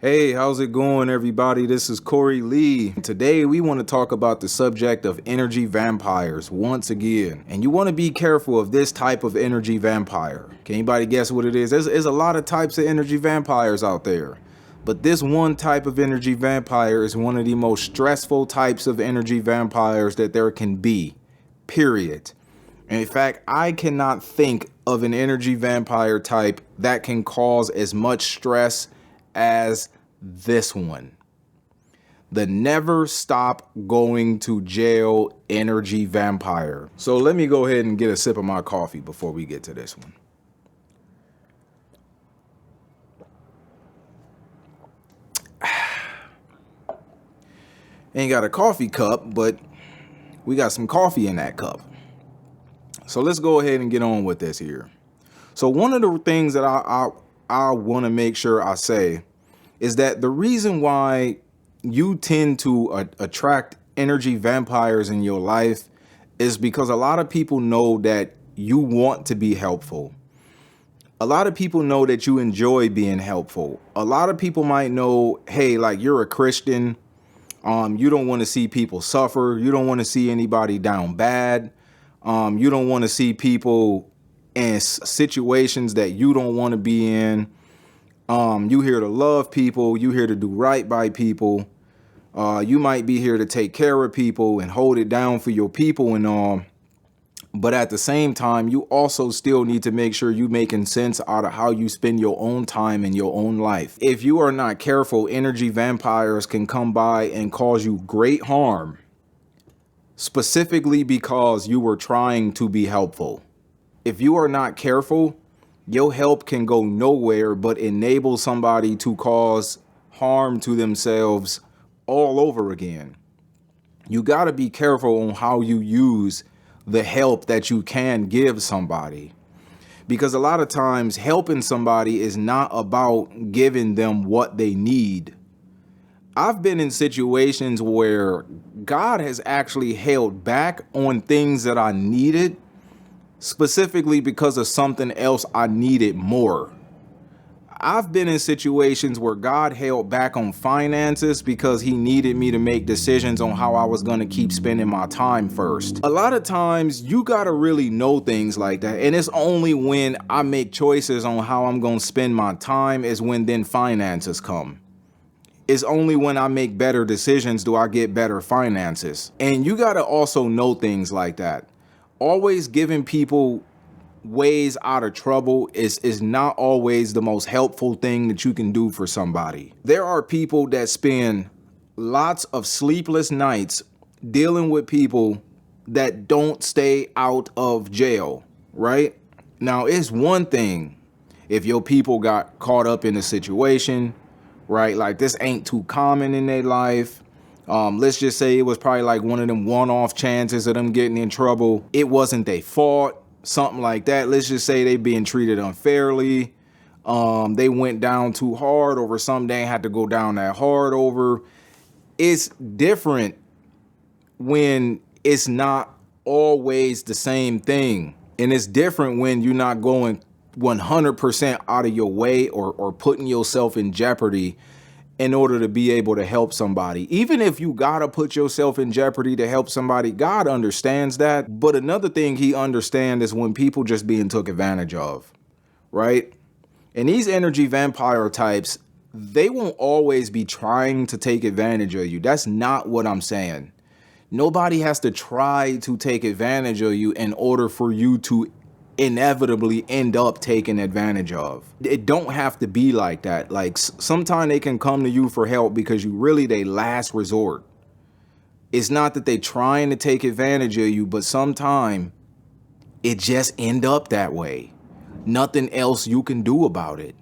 Hey, how's it going, everybody? This is Corey Lee. Today, we want to talk about the subject of energy vampires once again. And you want to be careful of this type of energy vampire. Can anybody guess what it is? There's a lot of types of energy vampires out there. But this one type of energy vampire is one of the most stressful types of energy vampires that there can be, period. And in fact, I cannot think of an energy vampire type that can cause as much stress as this one. The never stop going to jail energy vampire. So let me go ahead and get a sip of my coffee before we get to this one. Ain't got a coffee cup, but we got some coffee in that cup. So let's go ahead and get on with this here. So one of the things that I want to make sure I say is that the reason why you tend to attract energy vampires in your life is because a lot of people know that you want to be helpful. A lot of people know that you enjoy being helpful. A lot of people might know, hey, like you're a Christian. You don't want to see people suffer. You don't want to see anybody down bad. You don't want to see people in situations that you don't want to be in. You here to love people. You here to do right by people. You might be here to take care of people and hold it down for your people and all. But at the same time, you also still need to make sure you making sense out of how you spend your own time in your own life. If you are not careful, energy vampires can come by and cause you great harm, specifically because you were trying to be helpful. If you are not careful, your help can go nowhere but enable somebody to cause harm to themselves all over again. You got to be careful on how you use the help that you can give somebody. Because a lot of times helping somebody is not about giving them what they need. I've been in situations where God has actually held back on things that I needed, specifically because of something else I needed more. I've been in situations where God held back on finances because he needed me to make decisions on how I was going to keep spending my time first. A lot of times you got to really know things like that. And it's only when I make choices on how I'm going to spend my time is when then finances come. It's only when I make better decisions do I get better finances. And you got to also know things like that. Always giving people ways out of trouble is not always the most helpful thing that you can do for somebody. There are people that spend lots of sleepless nights dealing with people that don't stay out of jail, right? Now, it's one thing if your people got caught up in a situation, right? Like this ain't too common in their life. Let's just say it was probably like one of them one-off chances of them getting in trouble. It wasn't their fault, something like that. Let's just say they being treated unfairly. They went down too hard over something they ain't had to go down that hard over. It's different when it's not always the same thing. And it's different when you're not going 100% out of your way or putting yourself in jeopardy in order to be able to help somebody. Even if you gotta put yourself in jeopardy to help somebody, God understands that. But another thing he understands is when people just being took advantage of, right? And these energy vampire types, they won't always be trying to take advantage of you. That's not what I'm saying. Nobody has to try to take advantage of you in order for you to inevitably end up taken advantage of. It don't have to be like that. Like sometimes they can come to you for help because you really they last resort. It's not that they trying to take advantage of you, but sometimes it just end up that way. Nothing else you can do about it,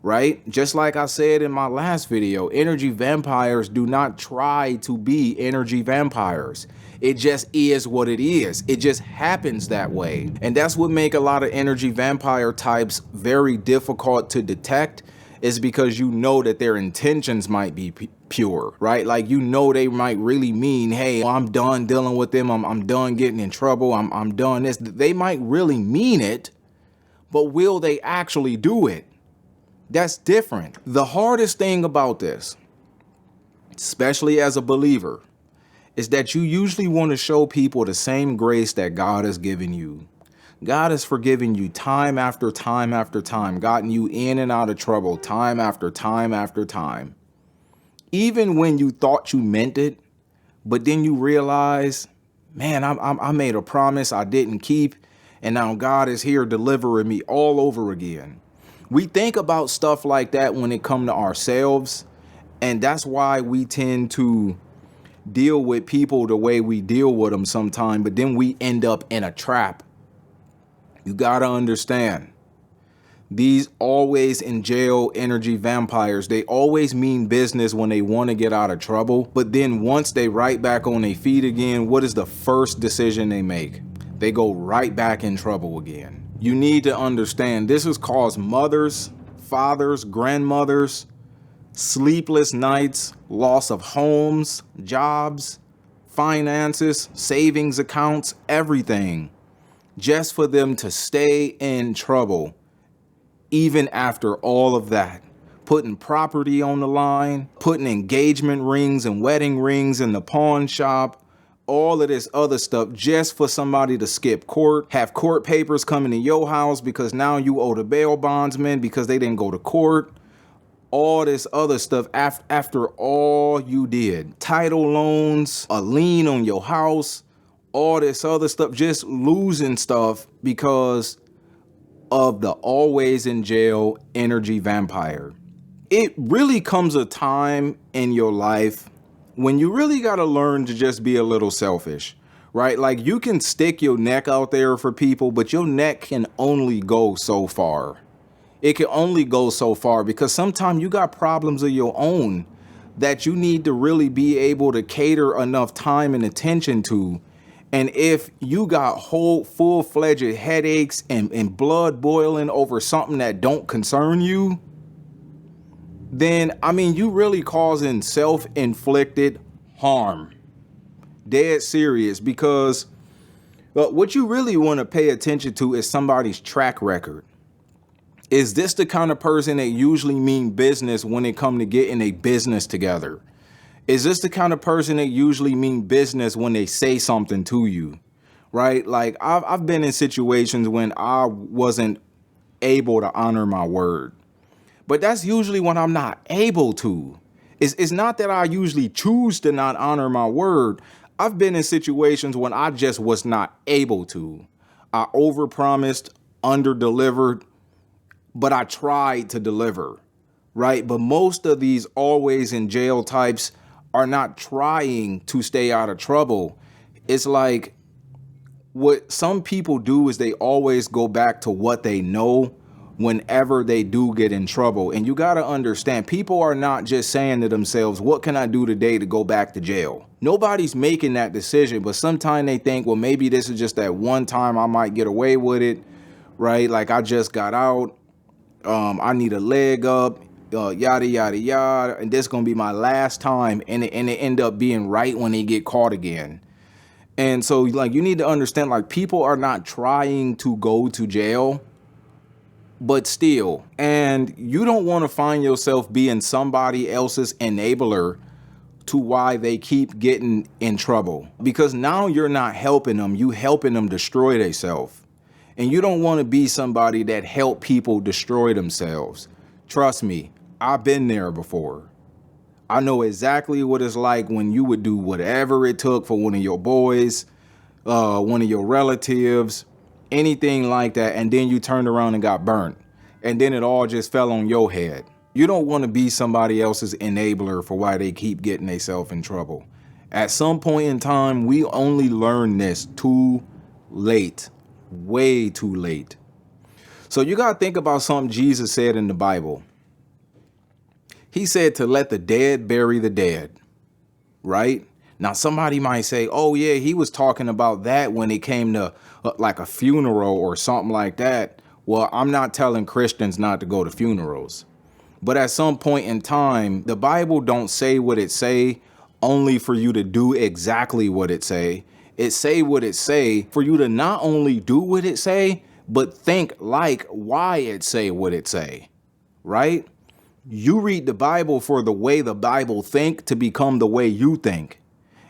right? Just like I said in my last video, energy vampires do not try to be energy vampires. It just is what it is. It just happens that way. And that's what make a lot of energy vampire types very difficult to detect, is because you know that their intentions might be pure, right? Like, you know, they might really mean, hey, I'm done dealing with them. I'm done getting in trouble. I'm done this. They might really mean it, but will they actually do it? That's different. The hardest thing about this, especially as a believer, is that you usually want to show people the same grace that God has given you. God has forgiven you time after time after time, gotten you in and out of trouble time after time after time. Even when you thought you meant it, but then you realize, man, I made a promise I didn't keep, and now God is here delivering me all over again. We think about stuff like that when it comes to ourselves, and that's why we tend to deal with people the way we deal with them sometimes, but then we end up in a trap. You gotta understand, these always in jail energy vampires, they always mean business when they want to get out of trouble, but then once they right back on their feet again, what is the first decision they make? They go right back in trouble again. You need to understand, this has caused mothers, fathers, grandmothers, sleepless nights, loss of homes, jobs, finances, savings accounts, everything, just for them to stay in trouble. Even after all of that, putting property on the line, putting engagement rings and wedding rings in the pawn shop, all of this other stuff just for somebody to skip court, have court papers coming to your house because now you owe the bail bondsman because they didn't go to court. All this other stuff after all you did. Title loans, a lien on your house, all this other stuff, just losing stuff because of the always in jail energy vampire. It really comes a time in your life when you really got to learn to just be a little selfish, right? Like, you can stick your neck out there for people, but your neck can only go so far. It can only go so far because sometimes you got problems of your own that you need to really be able to cater enough time and attention to. And if you got whole full-fledged headaches and blood boiling over something that don't concern you, then, I mean, you really causing self-inflicted harm. Dead serious, because what you really want to pay attention to is somebody's track record. Is this the kind of person that usually mean business when it come to getting a business together? Is this the kind of person that usually mean business when they say something to you, right? Like, I've been in situations when I wasn't able to honor my word, but that's usually when I'm not able to. It's not that I usually choose to not honor my word. I've been in situations when I just was not able to. I overpromised, underdelivered, but I tried to deliver, right? But most of these always in jail types are not trying to stay out of trouble. It's like, what some people do is they always go back to what they know whenever they do get in trouble. And you got to understand, people are not just saying to themselves, what can I do today to go back to jail? Nobody's making that decision, but sometimes they think, well, maybe this is just that one time I might get away with it, right? Like, I just got out. I need a leg up. Yada, yada, yada. And this going to be my last time. And it end up being right when they get caught again. And so, like, you need to understand, like, people are not trying to go to jail, but still. And you don't want to find yourself being somebody else's enabler to why they keep getting in trouble. Because now you're not helping them. You helping them destroy themselves. And you don't want to be somebody that help people destroy themselves. Trust me. I've been there before. I know exactly what it's like when you would do whatever it took for one of your boys, one of your relatives, anything like that, and then you turned around and got burnt. And then it all just fell on your head. You don't want to be somebody else's enabler for why they keep getting themselves in trouble. At some point in time, we only learn this too late, way too late. So you got to think about something Jesus said in the Bible. He said to let the dead bury the dead, right? Now, somebody might say, oh, yeah, he was talking about that when it came to like a funeral or something like that. Well, I'm not telling Christians not to go to funerals. But at some point in time, the Bible don't say what it say only for you to do exactly what it say. It say what it say for you to not only do what it say, but think like why it say what it say. right? You read the Bible for the way the Bible think to become the way you think.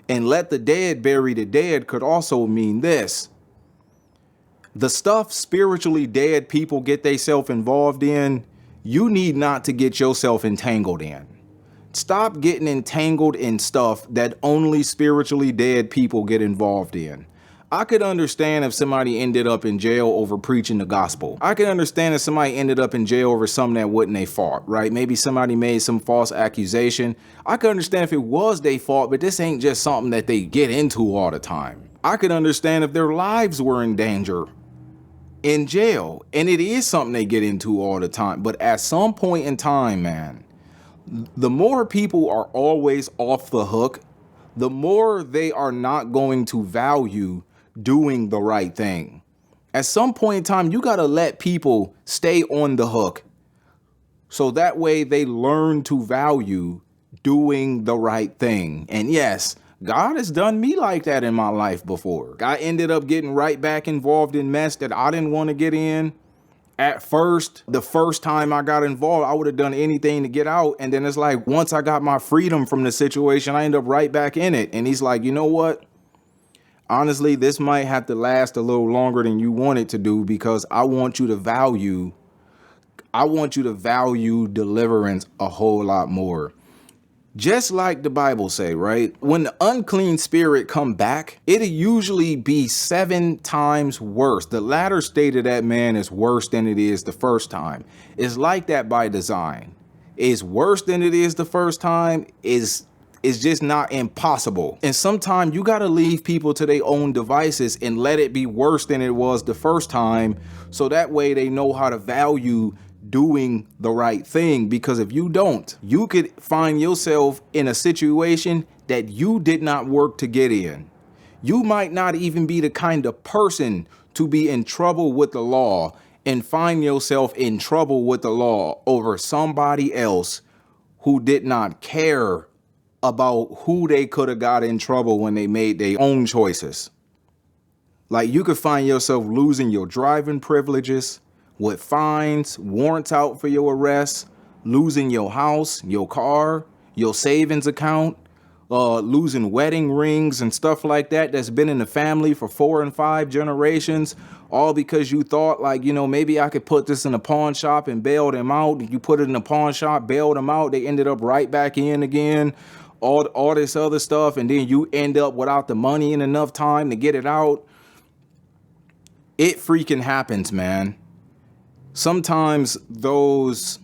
And let the dead bury the dead could also mean this. The stuff spiritually dead people get themselves involved in, you need not to get yourself entangled in. Stop getting entangled in stuff that only spiritually dead people get involved in. I could understand if somebody ended up in jail over preaching the gospel. I could understand if somebody ended up in jail over something that wasn't their fault, right? Maybe somebody made some false accusation. I could understand if it was their fault, but this ain't just something that they get into all the time. I could understand if their lives were in danger in jail, and it is something they get into all the time. But at some point in time, man, the more people are always off the hook, the more they are not going to value doing the right thing. At some point in time, you got to let people stay on the hook so that way they learn to value doing the right thing. And yes, God has done me like that in my life before. I ended up getting right back involved in mess that I didn't want to get in. At first, the first time I got involved, I would have done anything to get out. And then it's like, once I got my freedom from the situation, I end up right back in it. And he's like, you know what? Honestly, this might have to last a little longer than you want it to do, because I want you to value deliverance a whole lot more. Just like the Bible say, right? When the unclean spirit come back, it'll usually be 7 times worse. The latter state of that man is worse than it is the first time. It's like that by design. It's worse than it is the first time. It's just not impossible. And sometimes you got to leave people to their own devices and let it be worse than it was the first time. So that way they know how to value doing the right thing. Because if you don't, you could find yourself in a situation that you did not work to get in. You might not even be the kind of person to be in trouble with the law and find yourself in trouble with the law over somebody else who did not care about who they could have got in trouble when they made their own choices. Like, you could find yourself losing your driving privileges with fines, warrants out for your arrest, losing your house, your car, your savings account, losing wedding rings and stuff like that that's been in the family for 4 and 5 generations, all because you thought, like, you know, maybe I could put this in a pawn shop and bail them out. You put it in a pawn shop, bailed them out, they ended up right back in again, all this other stuff, and then you end up without the money and enough time to get it out. It freaking happens, man. Sometimes those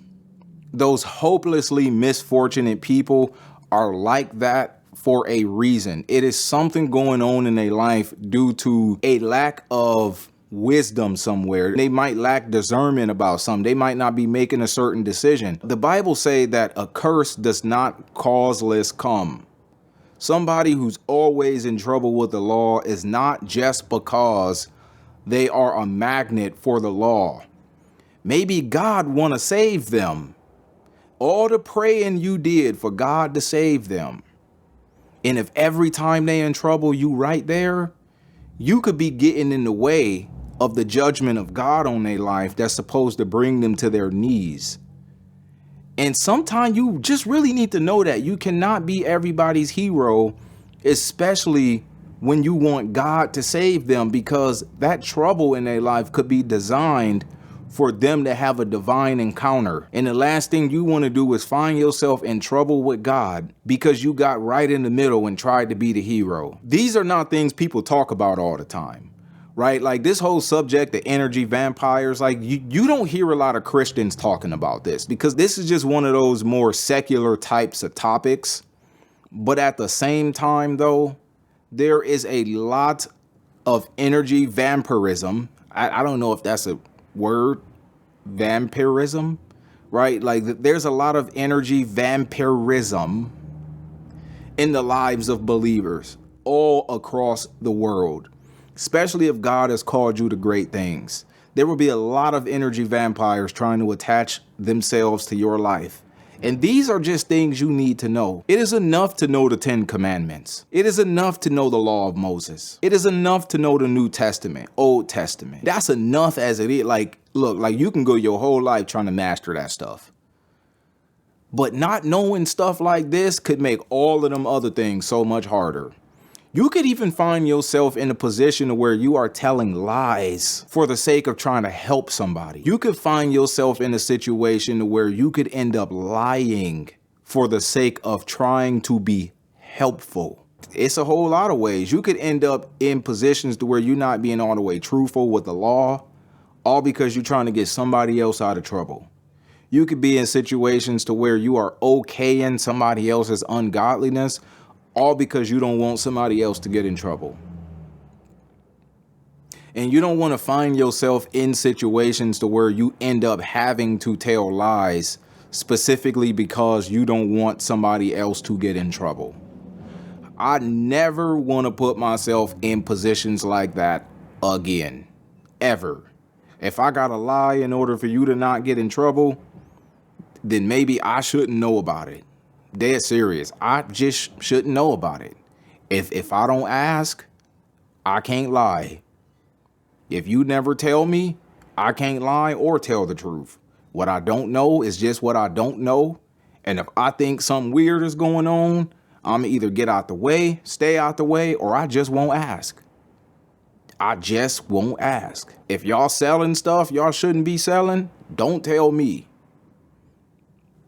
hopelessly misfortunate people are like that for a reason. It is something going on in their life due to a lack of wisdom somewhere. They might lack discernment about something. They might not be making a certain decision. The Bible say that a curse does not causeless come. Somebody who's always in trouble with the law is not just because they are a magnet for the law. Maybe God want to save them. All the praying you did for God to save them. And if every time they in trouble, you right there, you could be getting in the way of the judgment of God on their life that's supposed to bring them to their knees. And sometimes you just really need to know that you cannot be everybody's hero, especially when you want God to save them, because that trouble in their life could be designed for them to have a divine encounter. And the last thing you want to do is find yourself in trouble with God because you got right in the middle and tried to be the hero. These are not things people talk about all the time, right? Like this whole subject, the energy vampires, like you don't hear a lot of Christians talking about this because this is just one of those more secular types of topics. But at the same time, though, there is a lot of energy vampirism. I don't know if that's a word, vampirism, right? Like there's a lot of energy vampirism in the lives of believers all across the world, especially if God has called you to great things. There will be a lot of energy vampires trying to attach themselves to your life. And these are just things you need to know. It is enough to know the 10 Commandments. It is enough to know the law of Moses. It is enough to know the New Testament, Old Testament. That's enough as it is. Like, look, like you can go your whole life trying to master that stuff. But not knowing stuff like this could make all of them other things so much harder. You could even find yourself in a position where you are telling lies for the sake of trying to help somebody. You could find yourself in a situation where you could end up lying for the sake of trying to be helpful. It's a whole lot of ways. You could end up in positions to where you're not being all the way truthful with the law, all because you're trying to get somebody else out of trouble. You could be in situations to where you are okaying somebody else's ungodliness, all because you don't want somebody else to get in trouble. And you don't want to find yourself in situations to where you end up having to tell lies specifically because you don't want somebody else to get in trouble. I never want to put myself in positions like that again, ever. If I gotta lie in order for you to not get in trouble, then maybe I shouldn't know about it. Dead serious. I just shouldn't know about it. If I don't ask, I can't lie. If you never tell me, I can't lie or tell the truth. What I don't know is just what I don't know. And if I think something weird is going on, I'm either get out the way, stay out the way, or I just won't ask. I just won't ask. If y'all selling stuff y'all shouldn't be selling, don't tell me.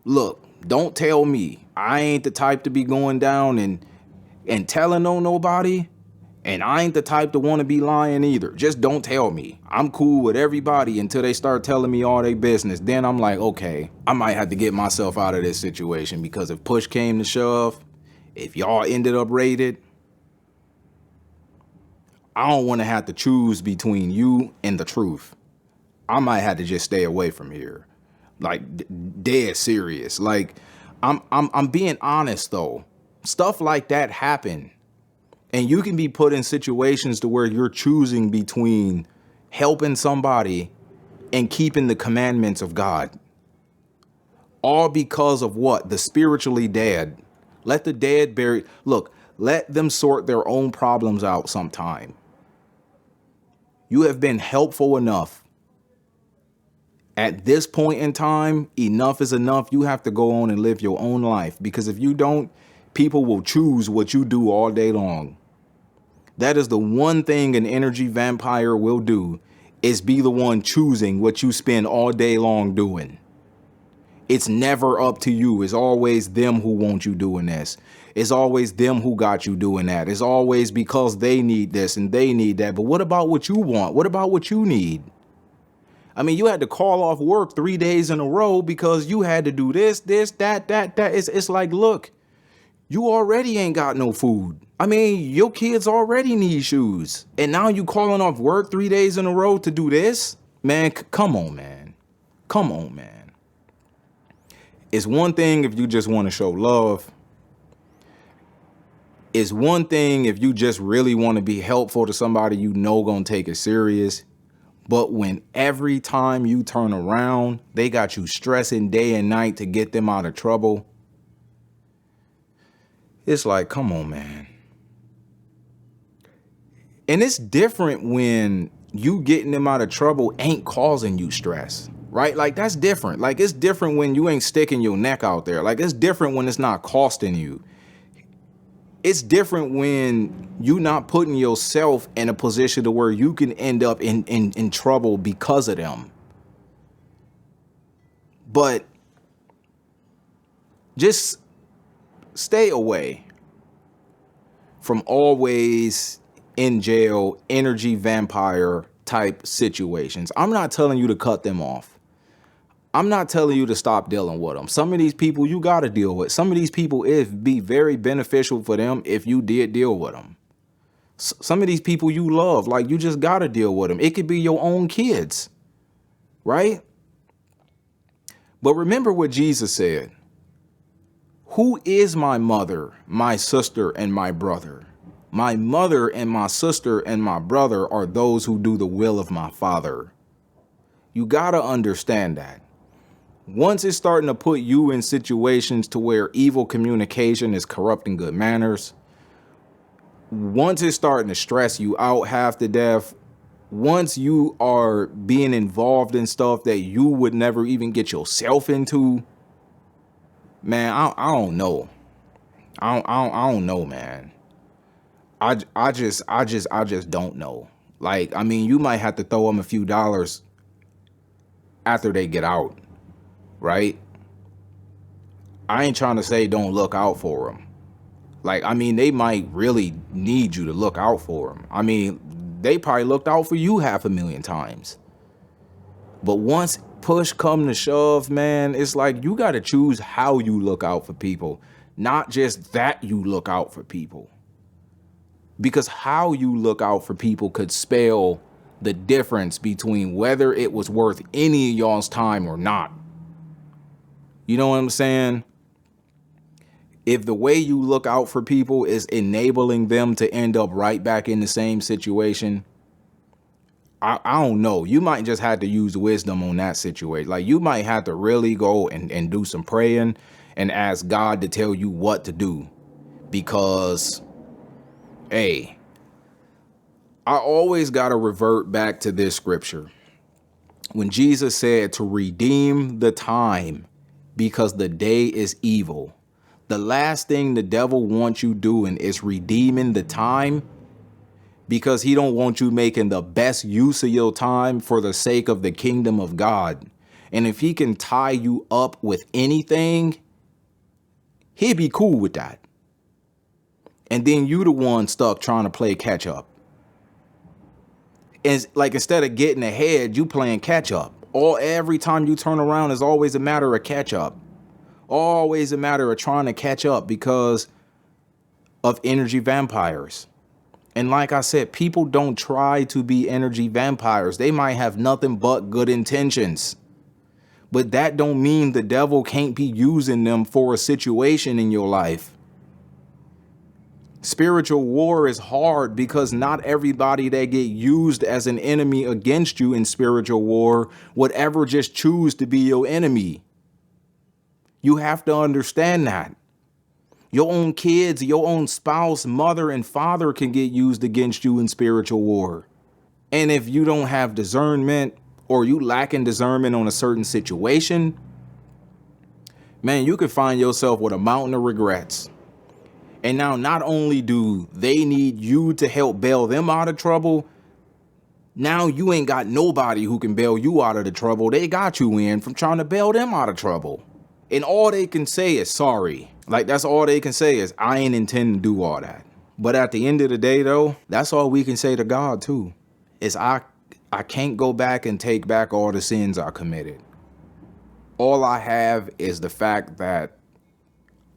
Look, don't tell me. I ain't the type to be going down and telling on nobody. And I ain't the type to want to be lying either. Just don't tell me. I'm cool with everybody until they start telling me all their business. Then I'm like, okay, I might have to get myself out of this situation, because if push came to shove, if y'all ended up raided, I don't want to have to choose between you and the truth. I might have to just stay away from here. Like, dead serious. Like, I'm being honest though. Stuff like that happen. And you can be put in situations to where you're choosing between helping somebody and keeping the commandments of God. All because of what? The spiritually dead. Let the dead bury. Look, let them sort their own problems out sometime. You have been helpful enough. At this point in time, enough is enough. You have to go on and live your own life, because if you don't, people will choose what you do all day long. That is the one thing an energy vampire will do, is be the one choosing what you spend all day long doing. It's never up to you. It's always them who want you doing this. It's always them who got you doing that. It's always because they need this and they need that. But what about what you want? What about what you need? I mean, you had to call off work 3 days in a row because you had to do this, that. It's like, look, you already ain't got no food. I mean, your kids already need shoes. And now you calling off work 3 days in a row to do this? Man, come on, man. Come on, man. It's one thing if you just want to show love. It's one thing if you just really want to be helpful to somebody you know gonna take it serious. But when every time you turn around, they got you stressing day and night to get them out of trouble, it's like, come on, man. And it's different when you getting them out of trouble ain't causing you stress, right? Like, that's different. Like, it's different when you ain't sticking your neck out there. Like, it's different when it's not costing you. It's different when you not putting yourself in a position to where you can end up in trouble because of them. But just stay away from always in jail, energy vampire type situations. I'm not telling you to cut them off. I'm not telling you to stop dealing with them. Some of these people you got to deal with. Some of these people, it'd be very beneficial for them if you did deal with them. Some of these people you love, like, you just got to deal with them. It could be your own kids, right? But remember what Jesus said. Who is my mother, my sister, and my brother? My mother and my sister and my brother are those who do the will of my Father. You got to understand that. Once it's starting to put you in situations to where evil communication is corrupting good manners, once it's starting to stress you out half to death, once you are being involved in stuff that you would never even get yourself into, Man, I don't know. I don't know, man. I just don't know. Like, I mean, you might have to throw them a few dollars after they get out, right? I ain't trying to say don't look out for them. Like, I mean, they might really need you to look out for them. I mean, they probably looked out for you 500,000 times. But once push come to shove, man, it's like you got to choose how you look out for people, not just that you look out for people. Because how you look out for people could spell the difference between whether it was worth any of y'all's time or not. You know what I'm saying? If the way you look out for people is enabling them to end up right back in the same situation, I don't know. You might just have to use wisdom on that situation. Like, you might have to really go and do some praying and ask God to tell you what to do. Because, hey, I always got to revert back to this scripture. When Jesus said to redeem the time because the day is evil. The last thing the devil wants you doing is redeeming the time, because he don't want you making the best use of your time for the sake of the kingdom of God. And if he can tie you up with anything, he'd be cool with that. And then you the one stuck trying to play catch up. And like, instead of getting ahead, you playing catch up. Every time you turn around is always a matter of catch up. Always a matter of trying to catch up because of energy vampires. And like I said, people don't try to be energy vampires. They might have nothing but good intentions. But that don't mean the devil can't be using them for a situation in your life. Spiritual war is hard because not everybody that get used as an enemy against you in spiritual war would ever just choose to be your enemy. You have to understand that. Your own kids, your own spouse, mother, and father can get used against you in spiritual war. And if you don't have discernment, or you lacking discernment on a certain situation, man, you could find yourself with a mountain of regrets. And now not only do they need you to help bail them out of trouble, now you ain't got nobody who can bail you out of the trouble they got you in from trying to bail them out of trouble. And all they can say is sorry. Like, that's all they can say is, I ain't intend to do all that. But at the end of the day, though, that's all we can say to God, too, is I can't go back and take back all the sins I committed. All I have is the fact that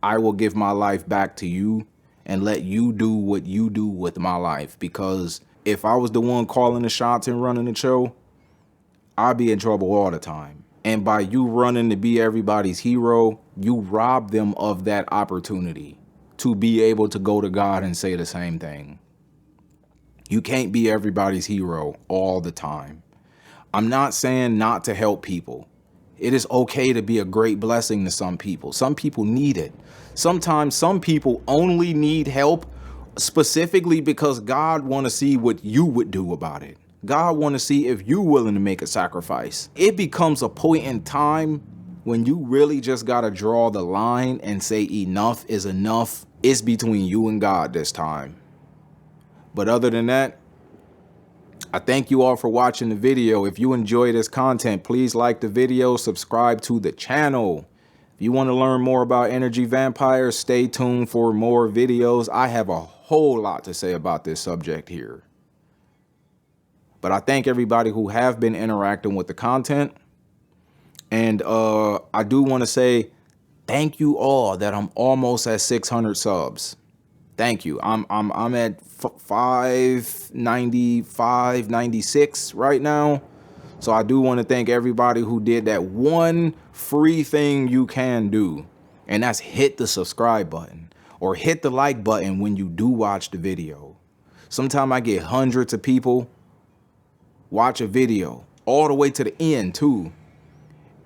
I will give my life back to you and let you do what you do with my life. Because if I was the one calling the shots and running the show, I'd be in trouble all the time. And by you running to be everybody's hero, you rob them of that opportunity to be able to go to God and say the same thing. You can't be everybody's hero all the time. I'm not saying not to help people. It is okay to be a great blessing to some people. Some people need it. Sometimes some people only need help specifically because God want to see what you would do about it. God want to see if you're willing to make a sacrifice. It becomes a point in time when you really just got to draw the line and say enough is enough. It's between you and God this time. But other than that, I thank you all for watching the video. If you enjoy this content, please like the video, subscribe to the channel. If you want to learn more about energy vampires, stay tuned for more videos. I have a whole lot to say about this subject here. But I thank everybody who have been interacting with the content. And I do want to say thank you all that I'm almost at 600 subs. Thank you. I'm at 595, 96 right now. So I do want to thank everybody who did that one free thing you can do. And that's hit the subscribe button or hit the like button when you do watch the video. Sometimes I get hundreds of people watch a video all the way to the end too,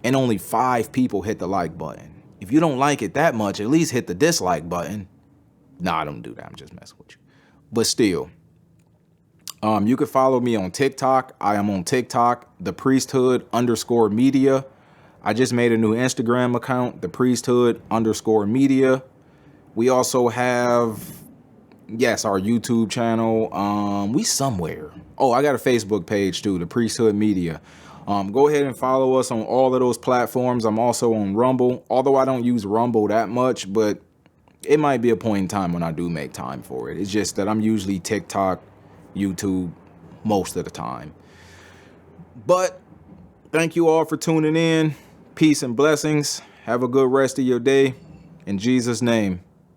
and only 5 people hit the like button. If you don't like it that much, at least hit the dislike button. Nah, I don't do that. I'm just messing with you. But still, you can follow me on TikTok. I am on TikTok, the priesthood_media. I just made a new Instagram account, the priesthood_media. We also have, yes, our YouTube channel. We somewhere. Oh, I got a Facebook page too, the Priesthood Media. Go ahead and follow us on all of those platforms. I'm also on Rumble, although I don't use Rumble that much, but it might be a point in time when I do make time for it. It's just that I'm usually TikTok, YouTube most of the time. But thank you all for tuning in. Peace and blessings. Have a good rest of your day. In Jesus' name.